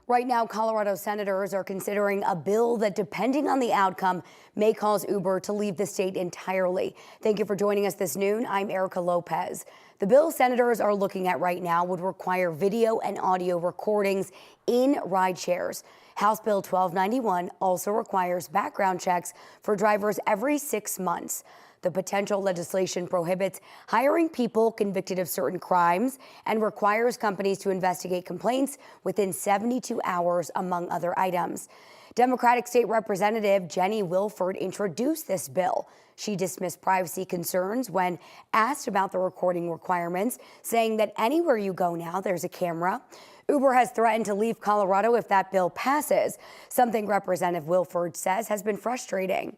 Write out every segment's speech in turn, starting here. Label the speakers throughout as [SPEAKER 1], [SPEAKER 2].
[SPEAKER 1] Right now, Colorado senators are considering a bill that, depending on the outcome, may cause Uber to leave the state entirely. Thank you for joining us this noon. I'm Erica Lopez. The bill senators are looking at right now would require video and audio recordings in ride shares. House Bill 1291 also requires background checks for drivers every 6 months. The potential legislation prohibits hiring people convicted of certain crimes and requires companies to investigate complaints within 72 hours, among other items. Democratic State Representative Jenny Wilford introduced this bill. She dismissed privacy concerns when asked about the recording requirements, saying that anywhere you go now, there's a camera. Uber has threatened to leave Colorado if that bill passes, something Representative Wilford says has been frustrating.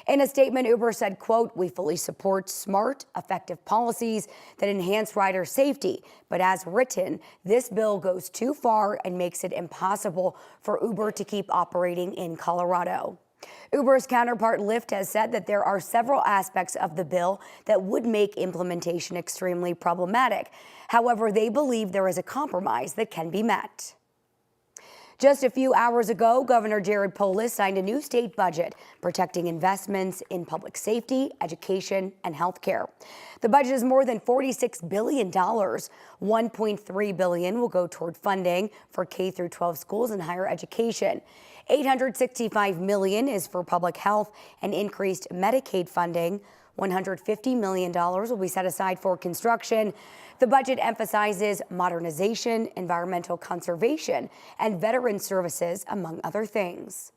[SPEAKER 1] In a statement, Uber said, quote, "We fully support smart, effective policies that enhance rider safety. But as written, this bill goes too far and makes it impossible for Uber to keep operating in Colorado." Uber's counterpart Lyft has said that there are several aspects of the bill that would make implementation extremely problematic. However, they believe there is a compromise that can be met. Just a few hours ago, Governor Jared Polis signed a new state budget protecting investments in public safety, education, and health care. The budget is more than $46 billion. $1.3 billion will go toward funding for K-12 schools and higher education. $865 million is for public health and increased Medicaid funding. $150 million will be set aside for construction. The budget emphasizes modernization, environmental conservation, and veteran services, among other things.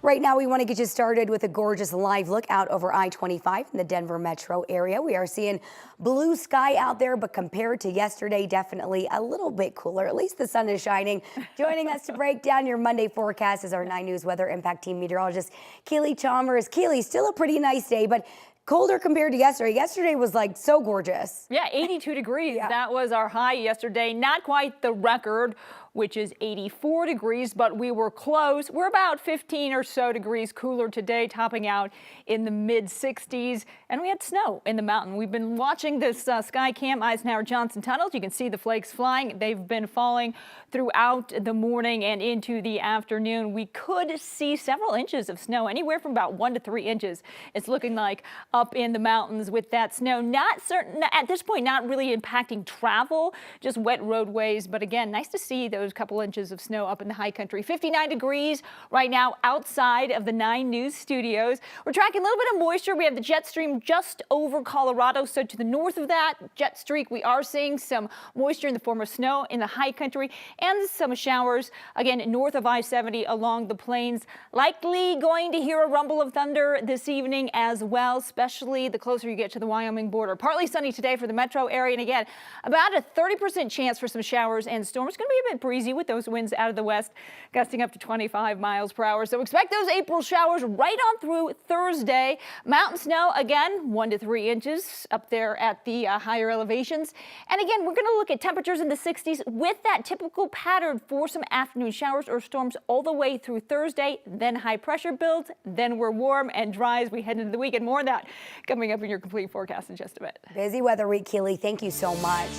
[SPEAKER 1] Right now, we want to get you started with a gorgeous live look out over I-25 in the Denver metro area. We are seeing blue sky out there, but compared to yesterday, definitely a little bit cooler. At least the sun is shining. Joining us to break down your Monday forecast is our 9 News Weather Impact Team meteorologist, Keely Chalmers. Keely, still a pretty nice day, but colder compared to yesterday. Yesterday was like so gorgeous.
[SPEAKER 2] Yeah, 82 degrees. Yeah. That was our high yesterday. Not quite the record, which is 84 degrees, but we were close. We're about 15 or so degrees cooler today, topping out in the mid 60s. And we had snow in the mountain. We've been watching this Skycam Eisenhower-Johnson tunnels. You can see the flakes flying. They've been falling throughout the morning and into the afternoon. We could see several inches of snow, anywhere from about 1 to 3 inches. It's looking like up in the mountains with that snow. Not certain at this point, not really impacting travel, just wet roadways. But again, nice to see those couple inches of snow up in the high country. 59 degrees right now outside of the 9 News studios. We're tracking a little bit of moisture. We have the jet stream just over Colorado. So to the north of that jet streak, we are seeing some moisture in the form of snow in the high country and some showers again north of I-70 along the plains. Likely going to hear a rumble of thunder this evening as well, especially the closer you get to the Wyoming border. Partly sunny today for the metro area, and again, about a 30% chance for some showers and storms. Going to be a bit breezy with those winds out of the west, gusting up to 25 miles per hour. So expect those April showers right on through Thursday. Mountain snow, again, 1 to 3 inches up there at the higher elevations. And again, we're going to look at temperatures in the 60s with that typical pattern for some afternoon showers or storms all the way through Thursday. Then high pressure builds. Then we're warm and dry as we head into the weekend. More of that coming up in your complete forecast in just a bit.
[SPEAKER 1] Busy weather week, Keely. Thank you so much.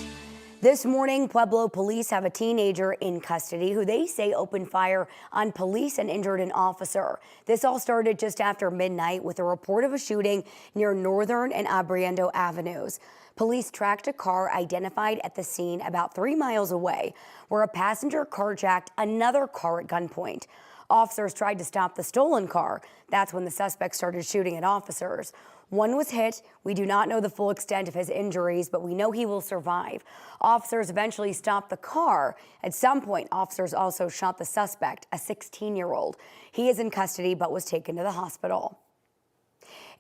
[SPEAKER 1] This morning, Pueblo police have a teenager in custody who they say opened fire on police and injured an officer. This all started just after midnight with a report of a shooting near Northern and Abriendo Avenues. Police tracked a car identified at the scene about 3 miles away, where a passenger carjacked another car at gunpoint. Officers tried to stop the stolen car. That's when the suspect started shooting at officers. One was hit. We do not know the full extent of his injuries, but we know he will survive. Officers eventually stopped the car. At some point, officers also shot the suspect, a 16-year-old. He is in custody but was taken to the hospital.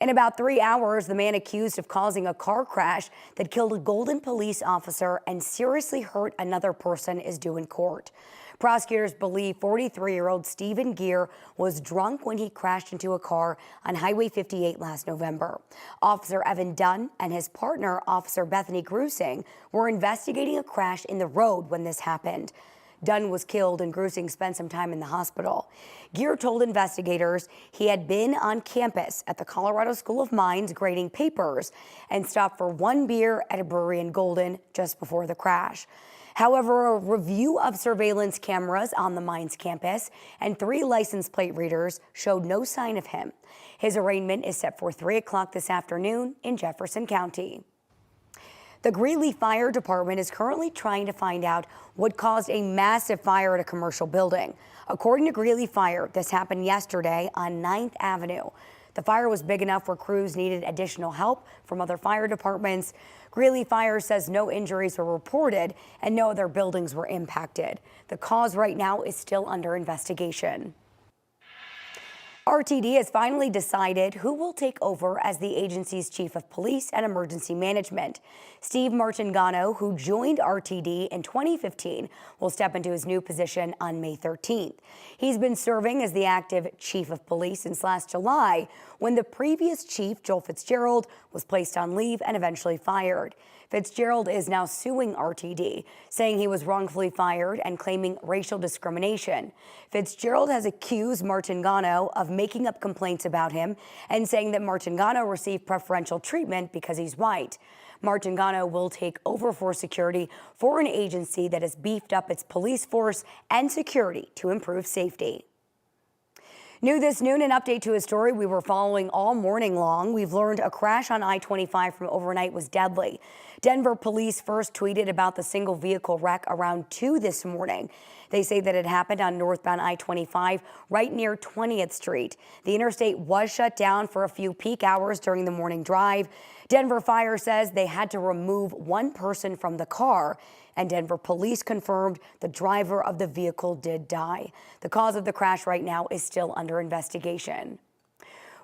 [SPEAKER 1] In about 3 hours, the man accused of causing a car crash that killed a Golden police officer and seriously hurt another person is due in court. Prosecutors believe 43-year-old Stephen Gear was drunk when he crashed into a car on Highway 58 last November. Officer Evan Dunn and his partner, Officer Bethany Grusing, were investigating a crash in the road when this happened. Dunn was killed and Grusing spent some time in the hospital. Gear told investigators he had been on campus at the Colorado School of Mines grading papers and stopped for one beer at a brewery in Golden just before the crash. However, a review of surveillance cameras on the Mines campus and 3 license plate readers showed no sign of him. His arraignment is set for 3 o'clock this afternoon in Jefferson County. The Greeley Fire Department is currently trying to find out what caused a massive fire at a commercial building. According to Greeley Fire, this happened yesterday on 9th Avenue. The fire was big enough where crews needed additional help from other fire departments. Greeley Fire says no injuries were reported and no other buildings were impacted. The cause right now is still under investigation. RTD has finally decided who will take over as the agency's chief of police and emergency management. Steve Martingano, who joined RTD in 2015, will step into his new position on May 13th. He's been serving as the active chief of police since last July, when the previous chief, Joel Fitzgerald, was placed on leave and eventually fired. Fitzgerald is now suing RTD, saying he was wrongfully fired and claiming racial discrimination. Fitzgerald has accused Martingano of making up complaints about him and saying that Martingano received preferential treatment because he's white. Martingano will take over for security for an agency that has beefed up its police force and security to improve safety. New this noon, an update to a story we were following all morning long. We've learned a crash on I-25 from overnight was deadly. Denver police first tweeted about the single vehicle wreck around 2 this morning. They say that it happened on northbound I-25 right near 20th Street. The interstate was shut down for a few peak hours during the morning drive. Denver Fire says they had to remove one person from the car, and Denver police confirmed the driver of the vehicle did die. The cause of the crash right now is still under investigation.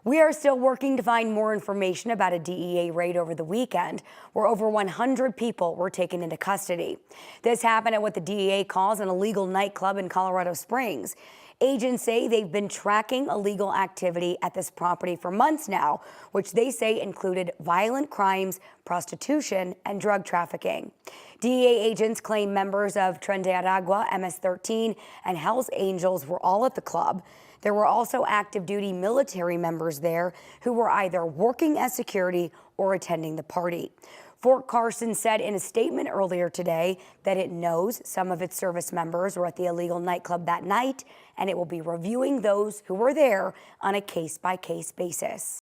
[SPEAKER 1] We are still working to find more information about a DEA raid over the weekend where over 100 people were taken into custody. This happened at what the DEA calls an illegal nightclub in Colorado Springs. Agents say they've been tracking illegal activity at this property for months now, which they say included violent crimes, prostitution, and drug trafficking. DEA agents claim members of Tren de Aragua, MS-13, and Hell's Angels were all at the club. There were also active duty military members there who were either working as security or attending the party. Fort Carson said in a statement earlier today that it knows some of its service members were at the illegal nightclub that night, and it will be reviewing those who were there on a case-by-case basis.